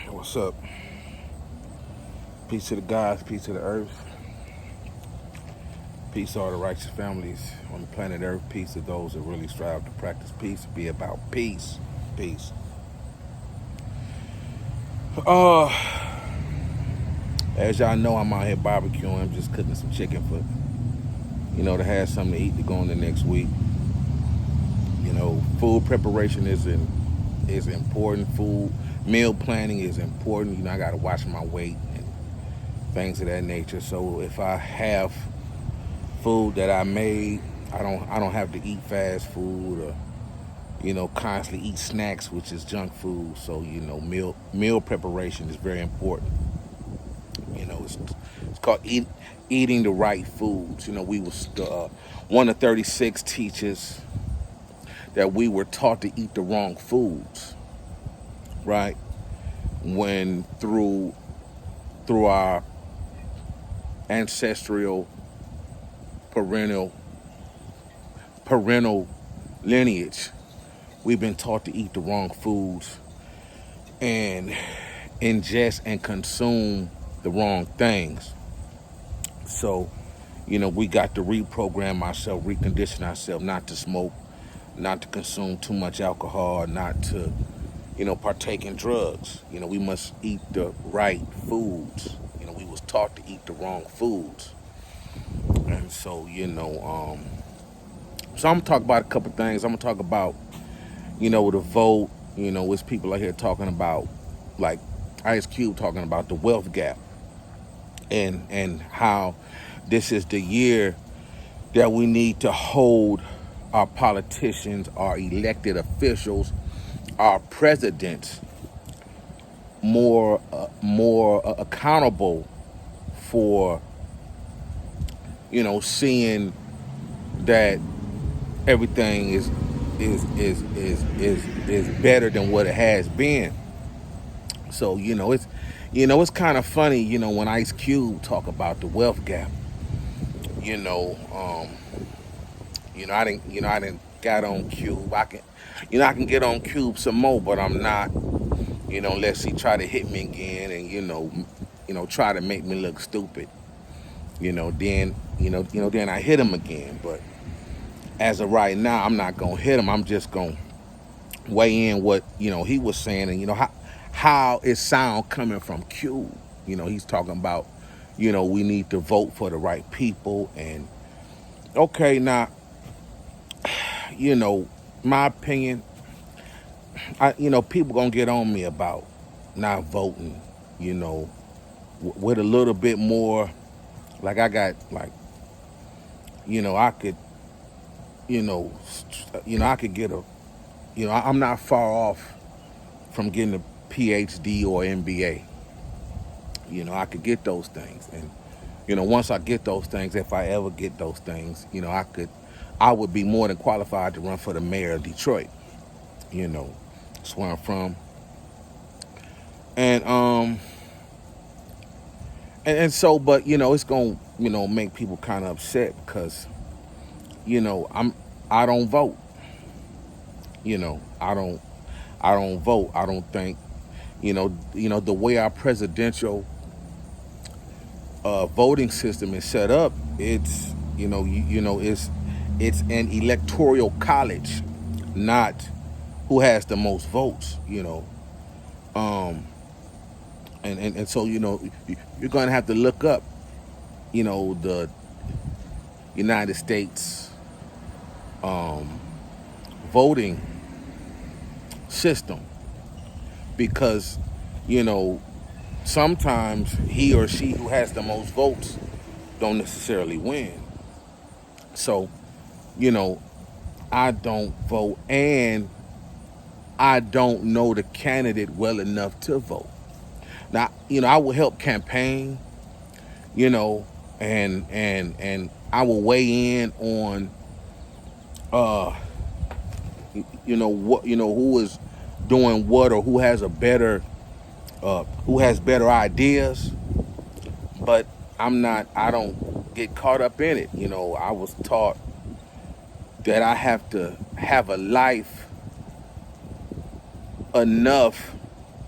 What's up? Peace to the gods, peace to the earth, peace to all the righteous families on the planet Earth, peace to those that really strive to practice peace, be about peace. Peace. Uh, as y'all know, I'm out here barbecuing. I'm just cooking some chicken for, to have something to eat to go in the next week. Food preparation is important. Meal planning is important. I got to watch my weight and things of that nature. So if I have food that I made, I don't have to eat fast food or constantly eat snacks, which is junk food. So meal preparation is very important. It's called eating the right foods. We was one of 36 teachers that we were taught to eat the wrong foods, right? When through our ancestral parental lineage, we've been taught to eat the wrong foods and ingest and consume the wrong things. So, we got to reprogram ourselves, recondition ourselves not to smoke, not to consume too much alcohol, not to, partake in drugs. We must eat the right foods. We was taught to eat the wrong foods. And so, so I'm gonna talk about a couple things. I'm gonna talk about, the vote. It's people out here talking about, like IceCube talking about the wealth gap, and how this is the year that we need to hold our politicians, our elected officials, our presidents more accountable for, seeing that everything is better than what it has been. So it's kind of funny, when IceCube talk about the wealth gap. I didn't got on Cube. I can get on Cube some more, but I'm not. Unless he try to hit me again and try to make me look stupid. Then I hit him again. But as of right now, I'm not gonna hit him. I'm just gonna weigh in what he was saying, and how it sound coming from Cube. He's talking about we need to vote for the right people, and okay, now my opinion, people gonna get on me about not voting, with a little bit more, like I got, like, I could, I could get I'm not far off from getting a PhD or MBA. I could get those things, and once I get those things, if I ever get those things, I would be more than qualified to run for the mayor of Detroit. That's where I'm from. And so, but it's gonna make people kind of upset because I don't vote. I don't vote. I don't think the way our presidential voting system is set up. It's it's an electoral college, not who has the most votes. And so you're gonna have to look up the United States voting system, because sometimes he or she who has the most votes don't necessarily win. So I don't vote, and I don't know the candidate well enough to vote. Now, I will help campaign, and I will weigh in on, who is doing what, or who has better ideas. But I don't get caught up in it. I was taught that I have to have a life enough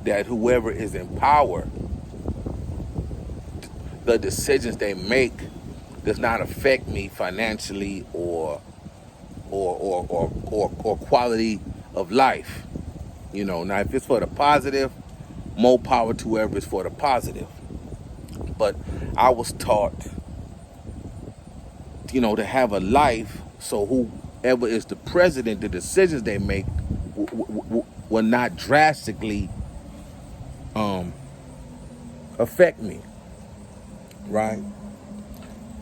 that whoever is in power, the decisions they make does not affect me financially or quality of life. Now if it's for the positive, more power to whoever is for the positive. But I was taught, to have a life so whoever is the president, the decisions they make will not drastically affect me, right?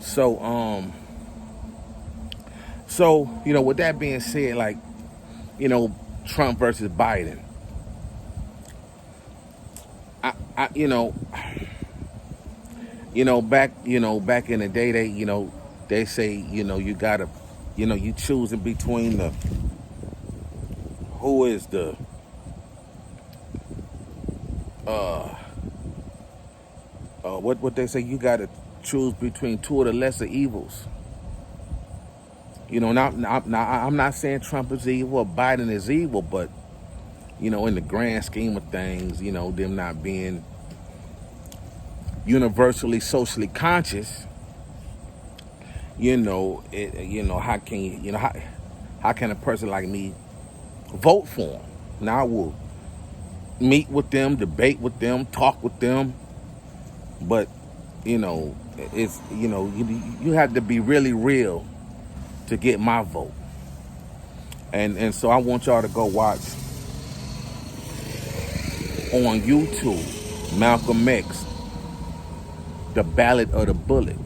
So with that being said, like, Trump versus Biden, back in the day, they say, you gotta, you choosing between who is the what they say, you gotta choose between two of the lesser evils. Now I'm not saying Trump is evil or Biden is evil, but in the grand scheme of things, them not being universally socially conscious, how can how can a person like me vote for them? Now I will meet with them, debate with them, talk with them, but it's you have to be really real to get my vote. And so I want y'all to go watch on YouTube Malcolm X, The Ballad of the Bullet.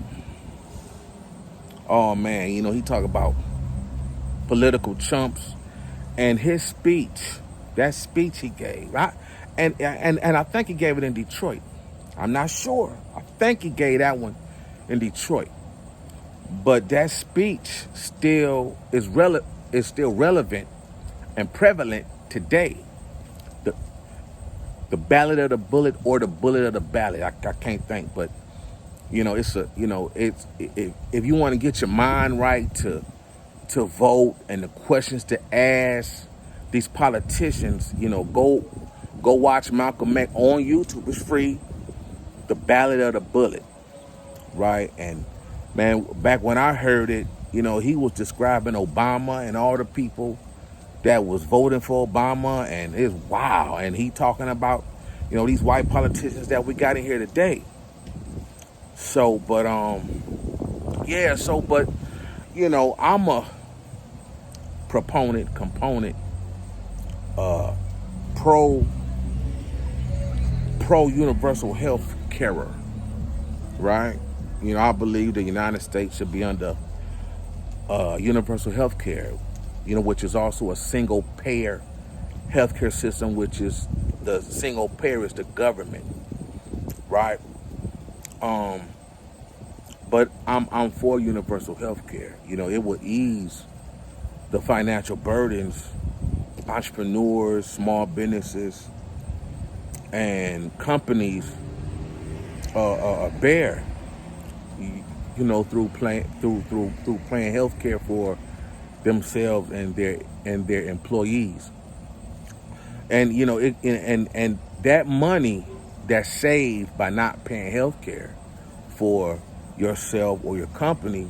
Oh man, he talk about political chumps, and his speech, that speech he gave, right? And I think he gave it in Detroit. I'm not sure. I think he gave that one in Detroit. But that speech still is still relevant and prevalent today. The Ballad of the Bullet or the Bullet of the Ballad. I can't think, but it's if you want to get your mind right to vote and the questions to ask these politicians, go watch Malcolm X on YouTube. It's free. The Ballad of the Bullet, right? And man, back when I heard it, he was describing Obama and all the people that was voting for Obama, and it's wow. And he talking about, these white politicians that we got in here today. So, but I'm a component, pro universal health carer, right? I believe the United States should be under universal health care, which is also a single payer healthcare system, which is the single payer is the government, right? But I'm for universal health care. It will ease the financial burdens entrepreneurs, small businesses, and companies bear, through paying healthcare for themselves and their employees. And and that money that's saved by not paying healthcare for yourself or your company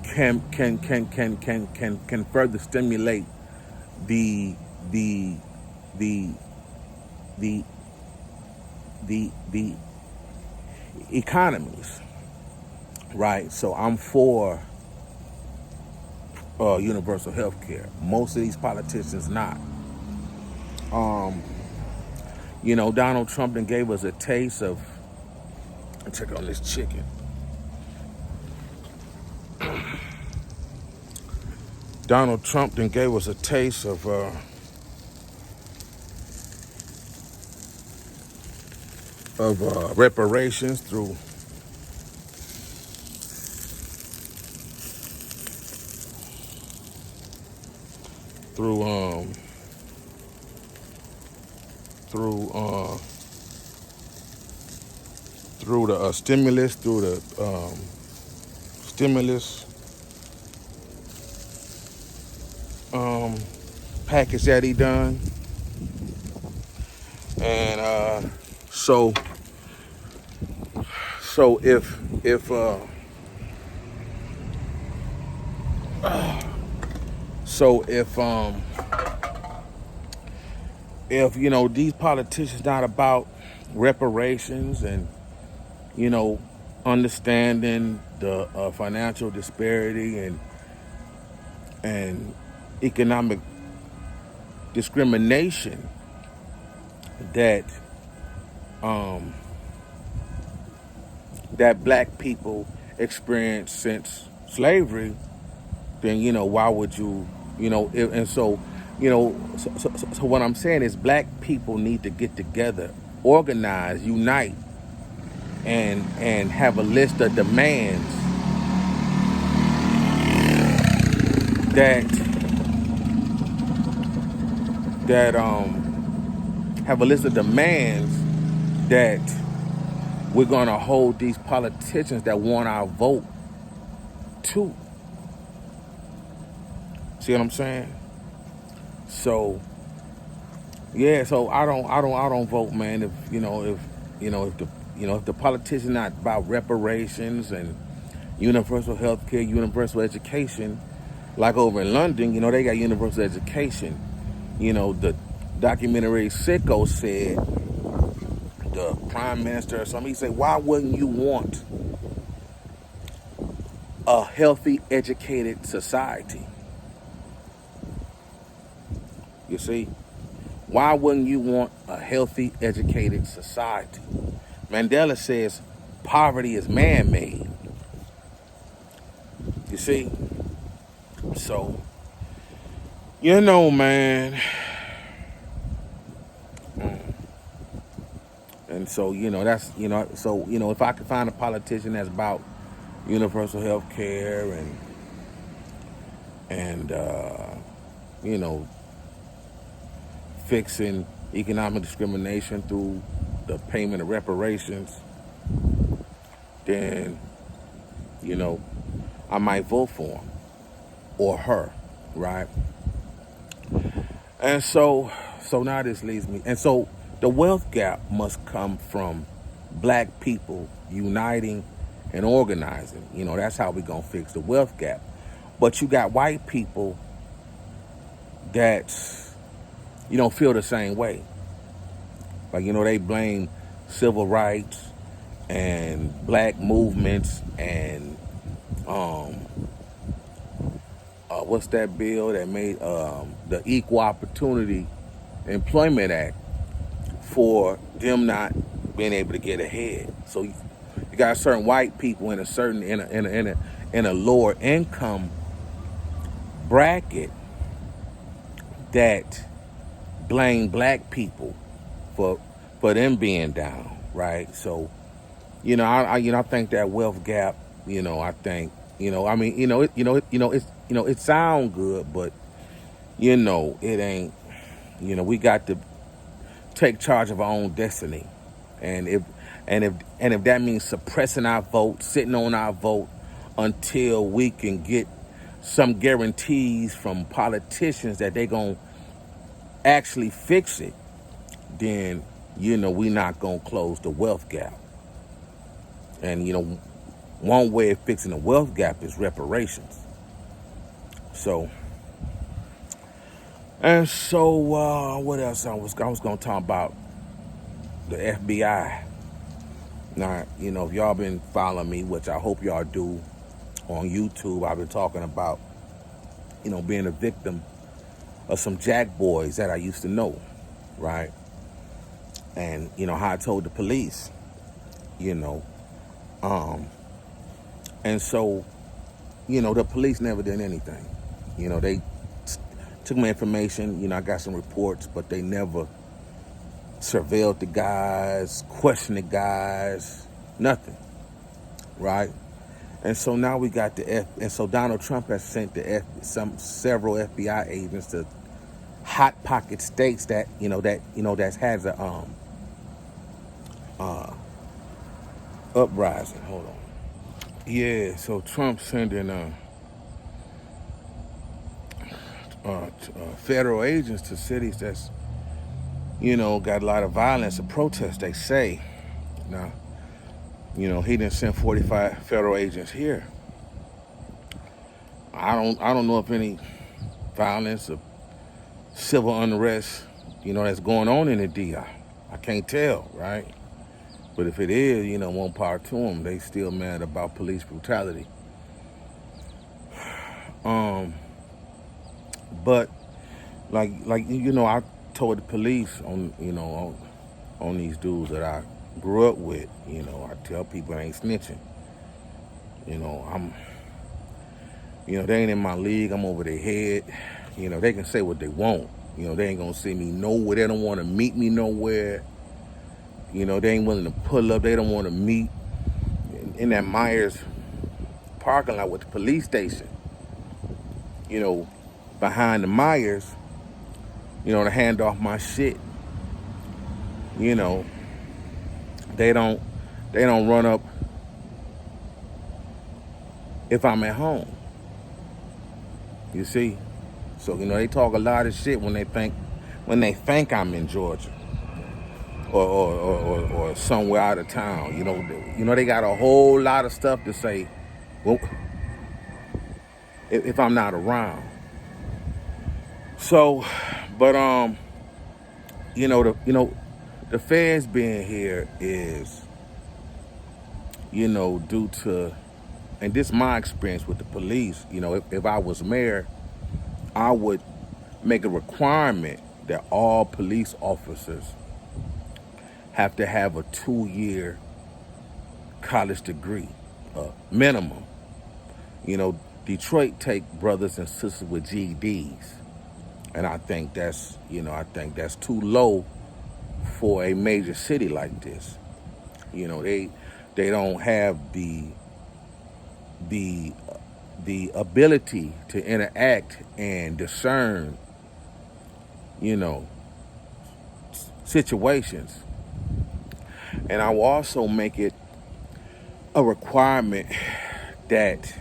can further stimulate the economies, right? So I'm for universal health care. Most of these politicians not. Donald Trump then gave us a taste of, check on this chicken. Donald Trump then gave us a taste of reparations through the stimulus, through the stimulus package that he done. And so so if you know these politicians not about reparations and you know understanding the financial disparity and economic discrimination that that black people experienced since slavery, then you know why would you and so you know so what I'm saying is black people need to get together, organize, unite, and have a list of demands that have a list of demands that we're gonna hold these politicians that want our vote to. See what I'm saying? So yeah, so I don't vote, man. If the politician not about reparations and universal health care, universal education, like over in London, you know, they got universal education. You know, the documentary Sicko said, the prime minister or something, he said, why wouldn't you want a healthy, educated society? You see? Why wouldn't you want a healthy, educated society? Mandela says poverty is man-made. You see? So, you know, man. And so, you know, that's, you know, so, you know, if I could find a politician that's about universal health care and you know, fixing economic discrimination through the payment of reparations, then, you know, I might vote for him or her, right? And so now this leads me. And so the wealth gap must come from black people uniting and organizing. You know, that's how we're going to fix the wealth gap. But you got white people that, you don't feel the same way. Like, you know, they blame civil rights and black movements and what's that bill that made the Equal Opportunity Employment Act for them not being able to get ahead. So you got certain white people in a certain in a lower income bracket that blame black people for them being down, right? So, you know, I think that wealth gap, you know, I think, you know, I mean, it sound good, but you know, it ain't. You know, we got to take charge of our own destiny, and if that means suppressing our vote, sitting on our vote until we can get some guarantees from politicians that they gonna actually fix it, then you know we not gonna close the wealth gap. And you know, one way of fixing the wealth gap is reparations. So, and so what else I was gonna talk about? The FBI. Now, you know, if y'all been following me, which I hope y'all do on YouTube, I've been talking about, you know, being a victim of some jack boys that I used to know, right? And, you know, how I told the police, you know. And so, you know, the police never did anything. You know, they took my information, you know, I got some reports, but they never surveilled the guys, questioned the guys, nothing, right? And so now we got and so Donald Trump has sent several FBI agents to hot pocket states that has a uprising. Hold on. Yeah, so Trump sending federal agents to cities that's got a lot of violence and protests, they say. Now, he didn't send 45 federal agents here. I don't know if any violence or civil unrest, that's going on in the DI. I can't tell, right? But if it is, more power to them. They still mad about police brutality. But I told the police on these dudes that I grew up with. I tell people I ain't snitching. They ain't in my league. I'm over their head. They can say what they want. They ain't gonna see me nowhere. They don't want to meet me nowhere. They ain't willing to pull up. They don't want to meet in that Myers parking lot with the police station. Behind the Myers, to hand off my shit. They don't run up if I'm at home. You see? So, they talk a lot of shit when they think I'm in Georgia or somewhere out of town. They got a whole lot of stuff to say, well, if I'm not around. So, but the feds being here is, due to, and this is my experience with the police. If I was mayor, I would make a requirement that all police officers have to have a 2-year college degree, minimum. Detroit take brothers and sisters with GEDs, and I think that's too low for a major city like this. They don't have the ability to interact and discern, situations. And I will also make it a requirement that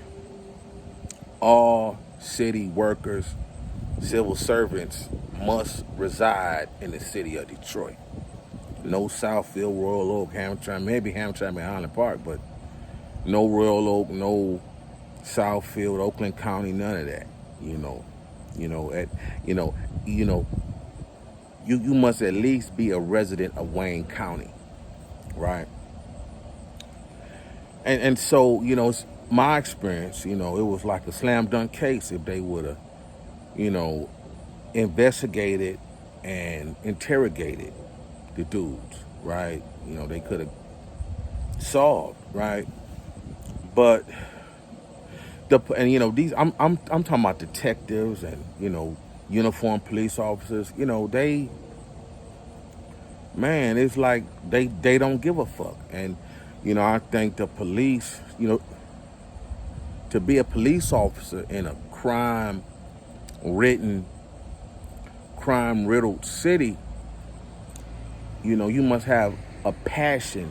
all city workers, civil servants must reside in the city of Detroit. No Southfield, Royal Oak, Hamtramck, maybe Hamtramck and Highland Park, but no Royal Oak, no Southfield, Oakland County, none of that. You must at least be a resident of Wayne County, right? And so, it's my experience, it was like a slam dunk case if they would have, investigated and interrogated the dudes, right? They could have solved, right? But these I'm talking about detectives and uniformed police officers. It's like they don't give a fuck. And I think the police, to be a police officer in a crime-riddled city, you must have a passion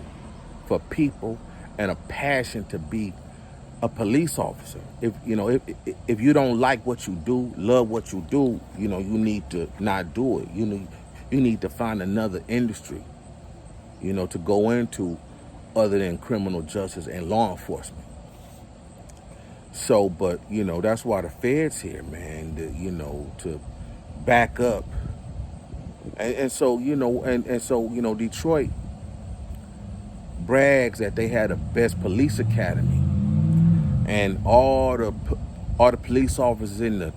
for people and a passion to be a police officer. If you don't like what you do, love what you do, you need to not do it. You need to find another industry, to go into other than criminal justice and law enforcement. So, but that's why the feds here, man, to back up. And so Detroit brags that they had the best police academy, and all the police officers in the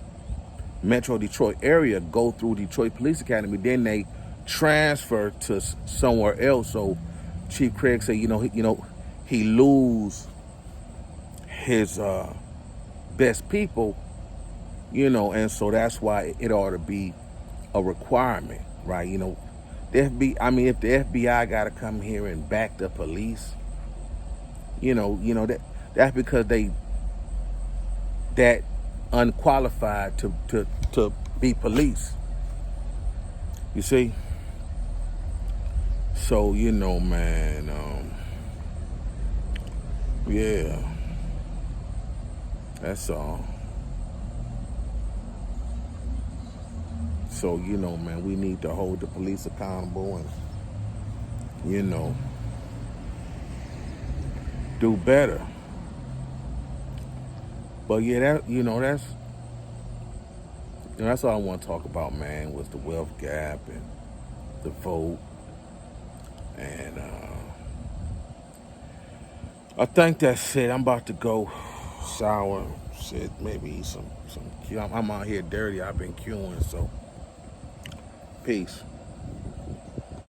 Metro Detroit area go through Detroit Police Academy. Then they transfer to somewhere else. So Chief Craig said, he lose his best people, and so that's why it ought to be a requirement, right? If the FBI got to come here and back the police, that's because they that unqualified to be police. You see? So, man, yeah, that's all. So, you know, man, we need to hold the police accountable and, you know, do better. But yeah, that's all I want to talk about, man, was the wealth gap and the vote. And I think that's it. I'm about to go shower, shit, maybe eat some Q. I'm out here dirty. I've been queuing, so peace.